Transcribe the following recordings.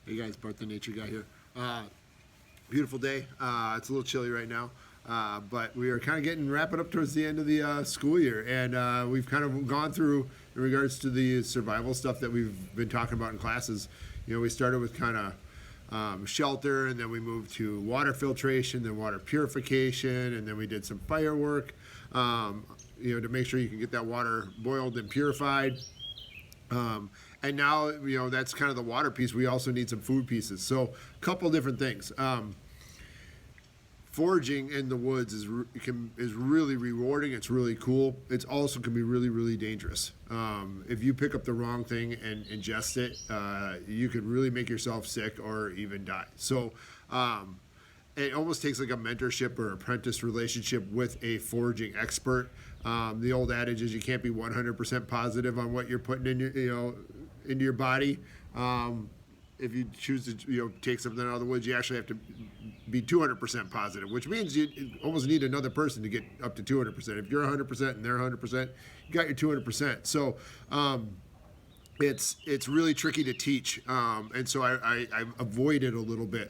Hey guys, Bart the Nature Guy here. Beautiful day. It's a little chilly right now, but we are kind of wrapping up towards the end of the school year, and we've kind of gone through in regards to the survival stuff that we've been talking about in classes. You know, we started with kind of shelter, and then we moved to water filtration, then water purification, and then we did some firework. To make sure you can get that water boiled and purified. And now, that's kind of the water piece. We also need some food pieces. So a couple different things. Foraging in the woods is really rewarding. It's really cool. It also can be really, really dangerous. If you pick up the wrong thing and ingest it, you could really make yourself sick or even die. So it almost takes like a mentorship or apprentice relationship with a foraging expert. The old adage is you can't be 100% positive on what you're putting in into your body. If you choose to take something out of the woods, you actually have to be 200% positive, which means you almost need another person to get up to 200%. If you're 100% and they're 100%, you got your 200%. So it's really tricky to teach, and so I avoid it a little bit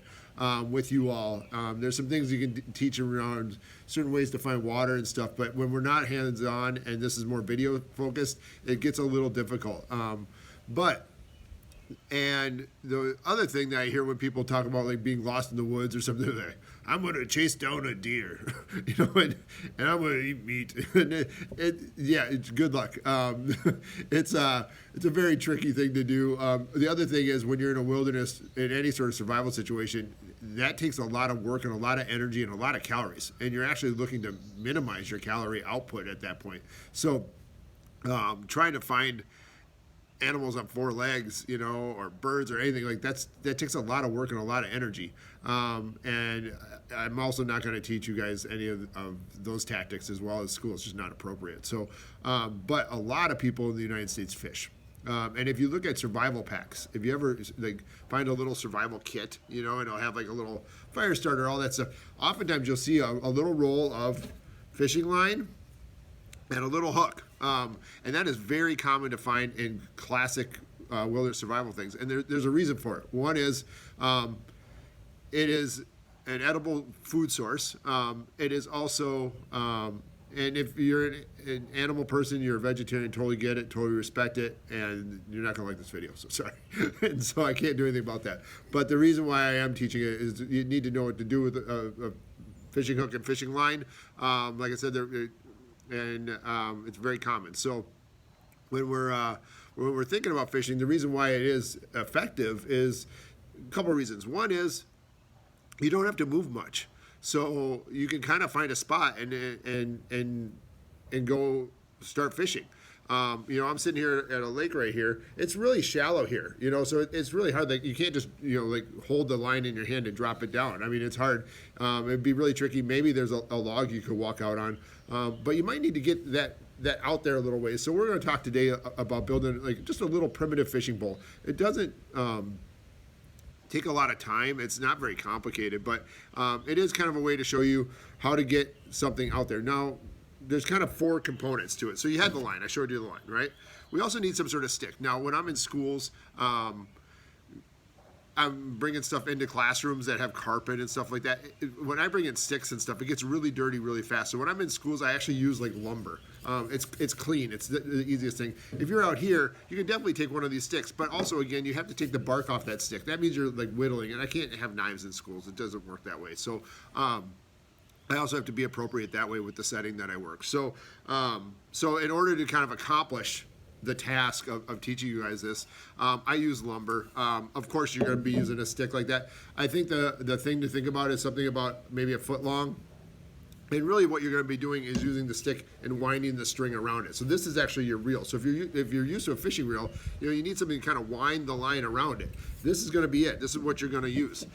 with you all. There's some things you can teach around certain ways to find water and stuff, but when we're not hands-on and this is more video focused, it gets a little difficult. And the other thing that I hear when people talk about like being lost in the woods or something, they're like, I'm going to chase down a deer, and I'm going to eat meat. It's good luck. It's a very tricky thing to do. The other thing is when you're in a wilderness, in any sort of survival situation, that takes a lot of work and a lot of energy and a lot of calories. And you're actually looking to minimize your calorie output at that point. So trying to find animals on four legs, or birds or anything like that takes a lot of work and a lot of energy. And I'm also not going to teach you guys any of those tactics as well as school. It's just not appropriate. So, but a lot of people in the United States fish. And if you look at survival packs, if you ever find a little survival kit, and it'll have like a little fire starter, all that stuff, oftentimes you'll see a little roll of fishing line and a little hook. And that is very common to find in classic wilderness survival things. And there's a reason for it. One is it is an edible food source. It is also, and if you're an animal person, you're a vegetarian, totally get it, totally respect it, and you're not going to like this video, so sorry. And so I can't do anything about that. But the reason why I am teaching it is you need to know what to do with a fishing hook and fishing line. Like I said, it's very common. So when we're thinking about fishing, the reason why it is effective is a couple of reasons. One is you don't have to move much, so you can kind of find a spot and go start fishing. I'm sitting here at a lake right here. It's really shallow here, so it's really hard. Like you can't just, hold the line in your hand and drop it down. I mean, it's hard. It'd be really tricky. Maybe there's a log you could walk out on, but you might need to get that out there a little ways. So we're going to talk today about building like just a little primitive fishing bowl. It doesn't take a lot of time. It's not very complicated, but it is kind of a way to show you how to get something out there. Now, there's kind of four components to it. So you had the line. I showed you the line, right? We also need some sort of stick. Now, when I'm in schools, I'm bringing stuff into classrooms that have carpet and stuff like that. When I bring in sticks and stuff, it gets really dirty really fast. So when I'm in schools, I actually use like lumber. It's clean. It's the easiest thing. If you're out here, you can definitely take one of these sticks. But also, again, you have to take the bark off that stick. That means you're like whittling. And I can't have knives in schools. It doesn't work that way. So I also have to be appropriate that way with the setting that I work. So in order to kind of accomplish the task of teaching you guys this, I use lumber. Of course, you're going to be using a stick like that. I think the thing to think about is something about maybe a foot long. And really what you're going to be doing is using the stick and winding the string around it. So this is actually your reel. So if you're used to a fishing reel, you need something to kind of wind the line around it. This is going to be it. This is what you're going to use.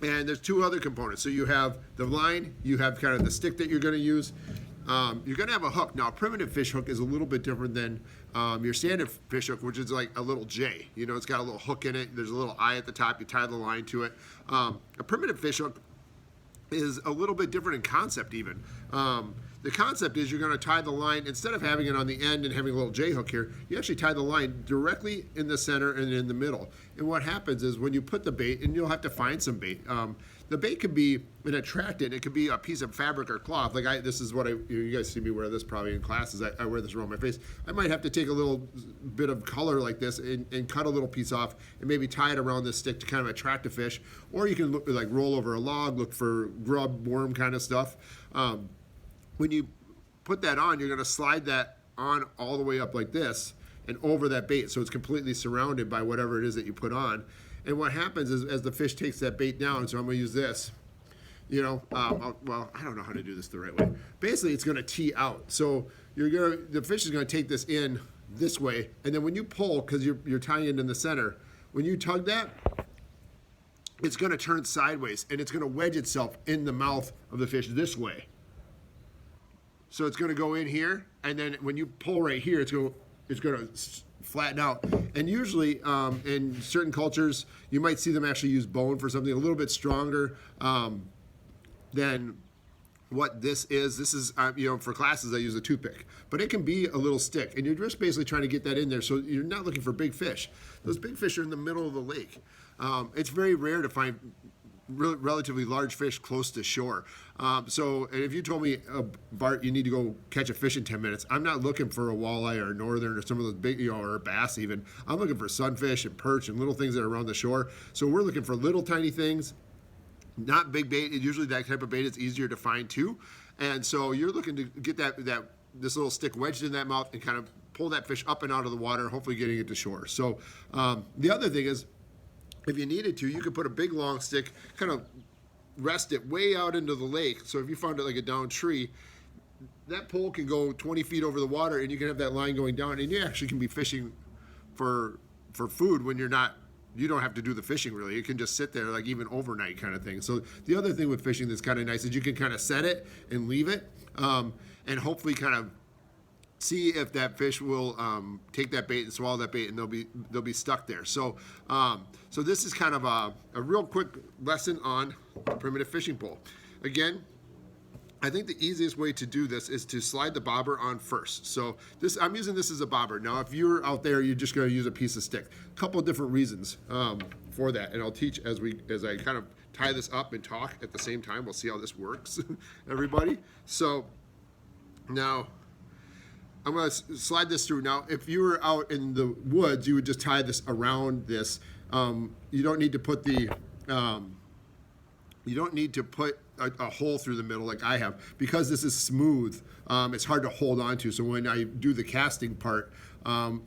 And there's two other components. So you have the line, you have kind of the stick that you're going to use. You're going to have a hook. Now, a primitive fish hook is a little bit different than your standard fish hook, which is like a little J. It's got a little hook in it. There's a little eye at the top. You tie the line to it. A primitive fish hook is a little bit different in concept even. The concept is you're going to tie the line, instead of having it on the end and having a little J-hook here, you actually tie the line directly in the center and in the middle. And what happens is when you put the bait, and you'll have to find some bait, the bait could be an attractant. It could be a piece of fabric or cloth. Like this is what you guys see me wear this probably in classes. I wear this around my face. I might have to take a little bit of color like this and cut a little piece off and maybe tie it around this stick to kind of attract a fish. Or you can look, like roll over a log, look for grub, worm kind of stuff. When you put that on, you're going to slide that on all the way up like this and over that bait, so it's completely surrounded by whatever it is that you put on. And what happens is as the fish takes that bait down, so I'm going to use this, well, I don't know how to do this the right way. Basically, it's going to tee out. So the fish is going to take this in this way, and then when you pull, because you're tying it in the center, when you tug that, it's going to turn sideways, and it's going to wedge itself in the mouth of the fish this way. So it's going to go in here, and then when you pull right here, it's going to flatten out. And usually, in certain cultures, you might see them actually use bone for something a little bit stronger than what this is. This is, for classes, I use a toothpick. But it can be a little stick, and you're just basically trying to get that in there, so you're not looking for big fish. Those big fish are in the middle of the lake. It's very rare to find relatively large fish close to shore. So if you told me, Bart, you need to go catch a fish in 10 minutes, I'm not looking for a walleye or a northern or some of those big, or a bass even. I'm looking for sunfish and perch and little things that are around the shore. So we're looking for little tiny things, not big bait. Usually that type of bait is easier to find too. And so you're looking to get this little stick wedged in that mouth and kind of pull that fish up and out of the water, hopefully getting it to shore. So the other thing is, if you needed to, you could put a big long stick, kind of rest it way out into the lake. So if you found it like a downed tree, that pole can go 20 feet over the water, and you can have that line going down, and you actually can be fishing for food when you don't have to do the fishing really. It can just sit there like even overnight kind of thing. So the other thing with fishing that's kind of nice is you can kind of set it and leave it, and hopefully kind of see if that fish will take that bait and swallow that bait, and they'll be stuck there. So so this is kind of a real quick lesson on the primitive fishing pole. Again, I think the easiest way to do this is to slide the bobber on first. So I'm using this as a bobber. Now, if you're out there, you're just going to use a piece of stick. A couple of different reasons for that, and I'll teach as I kind of tie this up and talk at the same time. We'll see how this works, everybody. So now I'm going to slide this through. Now, if you were out in the woods, you would just tie this around this. You don't need to put a hole through the middle like I have. Because this is smooth, it's hard to hold on to. So when I do the casting part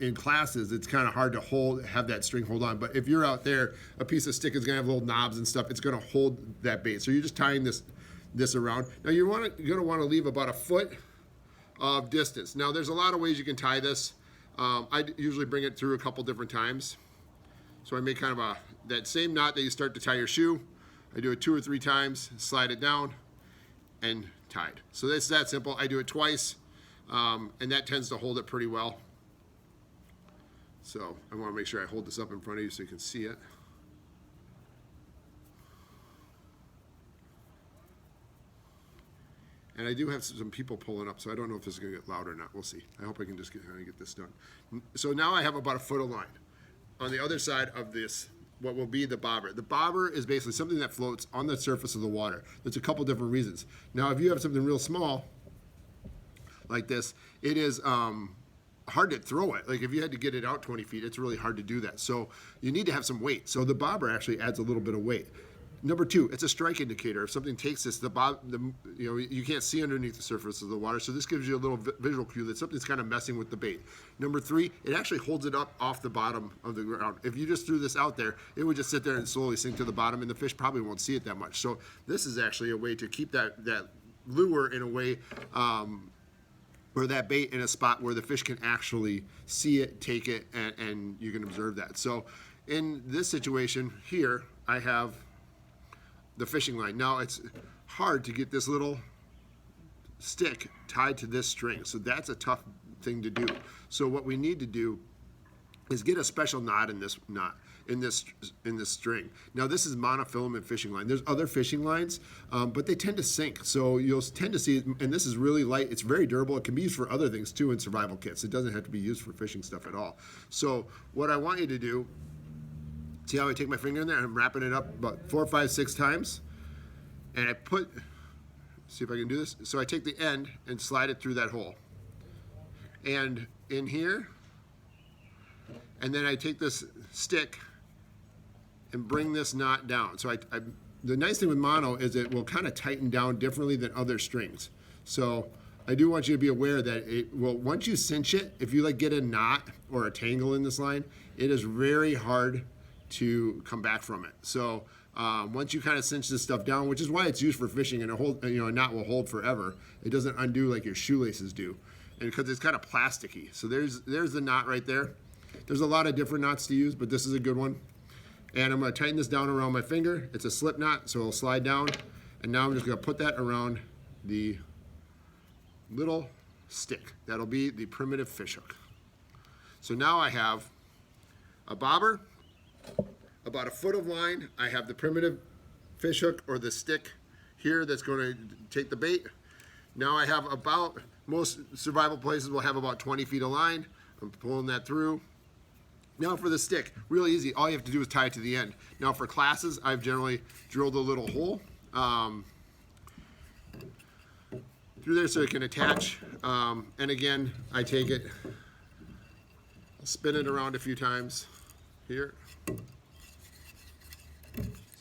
in classes, it's kind of hard to have that string hold on. But if you're out there, a piece of stick is going to have little knobs and stuff. It's going to hold that bait. So you're just tying this around. Now you're going to want to leave about a foot of distance. Now there's a lot of ways you can tie this. I usually bring it through a couple different times. So I make kind of that same knot that you start to tie your shoe. I do it 2 or 3 times, slide it down, and tied. So it's that simple. I do it twice, and that tends to hold it pretty well. So I want to make sure I hold this up in front of you so you can see it. And I do have some people pulling up, so I don't know if this is going to get loud or not. We'll see. I hope I can just get this done. So now I have about a foot of line. On the other side of this, what will be the bobber. The bobber is basically something that floats on the surface of the water. There's a couple different reasons. Now, if you have something real small, like this, it is hard to throw it. Like if you had to get it out 20 feet, it's really hard to do that. So you need to have some weight. So the bobber actually adds a little bit of weight. Number 2, it's a strike indicator. If something takes this, you can't see underneath the surface of the water, so this gives you a little visual cue that something's kind of messing with the bait. Number 3, it actually holds it up off the bottom of the ground. If you just threw this out there, it would just sit there and slowly sink to the bottom, and the fish probably won't see it that much. So this is actually a way to keep that lure in a way, or that bait in a spot where the fish can actually see it, take it, and you can observe that. So in this situation here, I have the fishing line. Now it's hard to get this little stick tied to this string, so that's a tough thing to do. So what we need to do is get a special knot in this string. Now this is monofilament fishing line. There's other fishing lines, but they tend to sink. So you'll tend to see, and this is really light. It's very durable. It can be used for other things too in survival kits. It doesn't have to be used for fishing stuff at all. So what I want you to do, see how I take my finger in there and I'm wrapping it up about 4, 5, 6 times, and I put, see if I can do this. So I take the end and slide it through that hole, and in here, and then I take this stick and bring this knot down. So the nice thing with mono is it will kind of tighten down differently than other strings. So I do want you to be aware that it will, once you cinch it, if you like get a knot or a tangle in this line, it is very hard to come back from it. So once you kind of cinch this stuff down, which is why it's used for fishing, and a knot will hold forever. It doesn't undo like your shoelaces do, and because it's kind of plasticky. So there's the knot right there. There's a lot of different knots to use, but this is a good one. And I'm going to tighten this down around my finger. It's a slip knot, so it'll slide down. And now I'm just going to put that around the little stick. That'll be the primitive fish hook. So now I have a bobber, about 1 foot of line. I have the primitive fish hook or the stick here that's going to take the bait. Now I have about, most survival places will have about 20 feet of line. I'm pulling that through. Now for the stick, really easy. All you have to do is tie it to the end. Now for classes, I've generally drilled a little hole through there so it can attach. And again, I take it, I'll spin it around a few times here.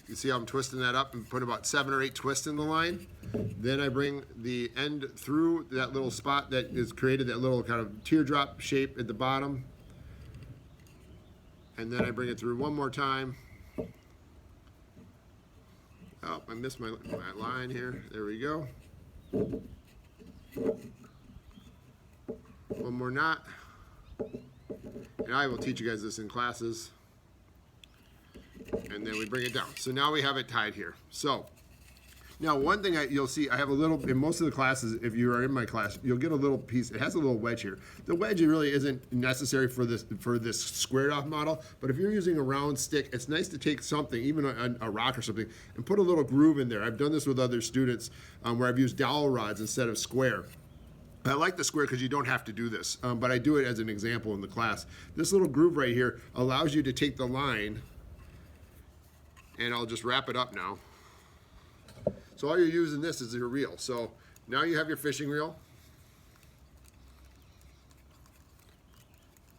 You see how I'm twisting that up and put about 7 or 8 twists in the line. Then I bring the end through that little spot that is created, that little kind of teardrop shape at the bottom. And then I bring it through one more time. Oh, I missed my line here. There we go. One more knot. And I will teach you guys this in classes. And then we bring it down. So now we have it tied here. So now one thing you'll see, I have a little, in most of the classes, if you are in my class, you'll get a little piece. It has a little wedge here. The wedge really isn't necessary for this squared off model, but if you're using a round stick, it's nice to take something, even a rock or something, and put a little groove in there. I've done this with other students where I've used dowel rods instead of square. I like the square because you don't have to do this, but I do it as an example in the class. This little groove right here allows you to take the line, and I'll just wrap it up now. So all you're using this is your reel. So now you have your fishing reel.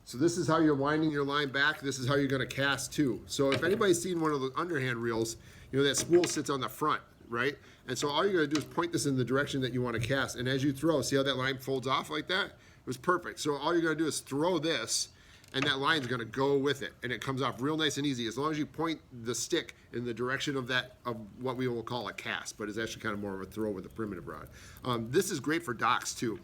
So this is how you're winding your line back. This is how you're going to cast too. So if anybody's seen one of the underhand reels, you know that spool sits on the front, right? And so all you're going to do is point this in the direction that you want to cast. And as you throw, see how that line folds off like that? It was perfect. So all you're going to do is throw this, and that line's going to go with it, and it comes off real nice and easy as long as you point the stick in the direction of what we will call a cast, but it's actually kind of more of a throw with a primitive rod. This is great for docks too.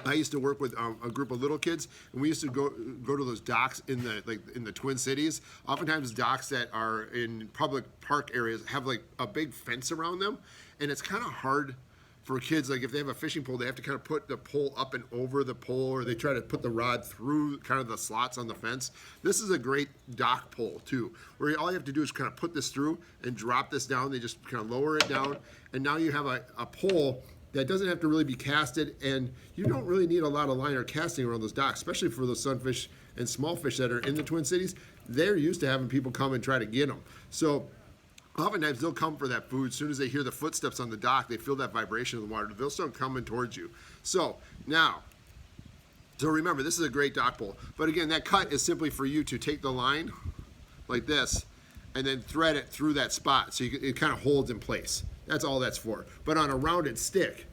I used to work with a group of little kids, and we used to go to those docks in the Twin Cities. Oftentimes docks that are in public park areas have like a big fence around them, and it's kind of hard for kids. Like if they have a fishing pole, they have to kind of put the pole up and over the pole, or they try to put the rod through kind of the slots on the fence. This is a great dock pole too, where all you have to do is kind of put this through and drop this down. They just kind of lower it down, and now you have a pole that doesn't have to really be casted, and you don't really need a lot of line or casting around those docks, especially for those sunfish and small fish that are in the Twin Cities. They're used to having people come and try to get them. So oftentimes they'll come for that food. As soon as they hear the footsteps on the dock, they feel that vibration of the water. They'll start coming towards you. So now, so remember, this is a great dock pole. But again, that cut is simply for you to take the line like this and then thread it through that spot so it kind of holds in place. That's all that's for. But on a rounded stick,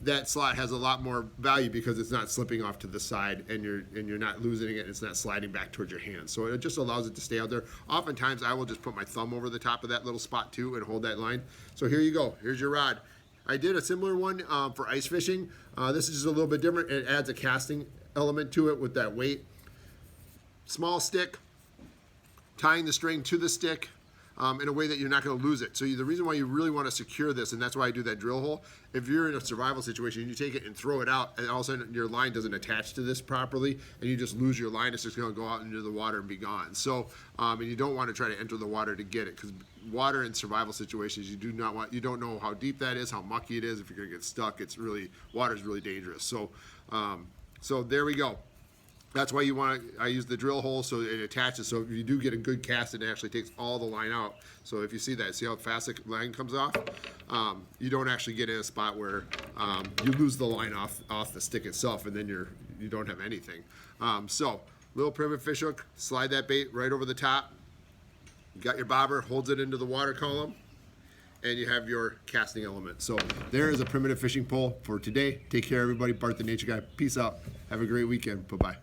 that slot has a lot more value because it's not slipping off to the side, and you're not losing it. It's not sliding back towards your hand. So it just allows it to stay out there. Oftentimes, I will just put my thumb over the top of that little spot too and hold that line. So here you go. Here's your rod. I did a similar one for ice fishing. This is just a little bit different. It adds a casting element to it with that weight. Small stick, tying the string to the stick. in a way that you're not going to lose it. So the reason why you really want to secure this, and that's why I do that drill hole, if you're in a survival situation and you take it and throw it out, and all of a sudden your line doesn't attach to this properly, and you just lose your line, it's just going to go out into the water and be gone. So, and you don't want to try to enter the water to get it, because water in survival situations, you don't know how deep that is, how mucky it is. If you're going to get stuck, water's really dangerous. So, so there we go. That's why I use the drill hole so it attaches. So if you do get a good cast, it actually takes all the line out. So if you see that, see how fast the line comes off? You don't actually get in a spot where you lose the line off the stick itself, and then you don't have anything. So little primitive fish hook, slide that bait right over the top. You got your bobber, holds it into the water column, and you have your casting element. So there is a primitive fishing pole for today. Take care, everybody. Bart the Nature Guy. Peace out. Have a great weekend. Bye-bye.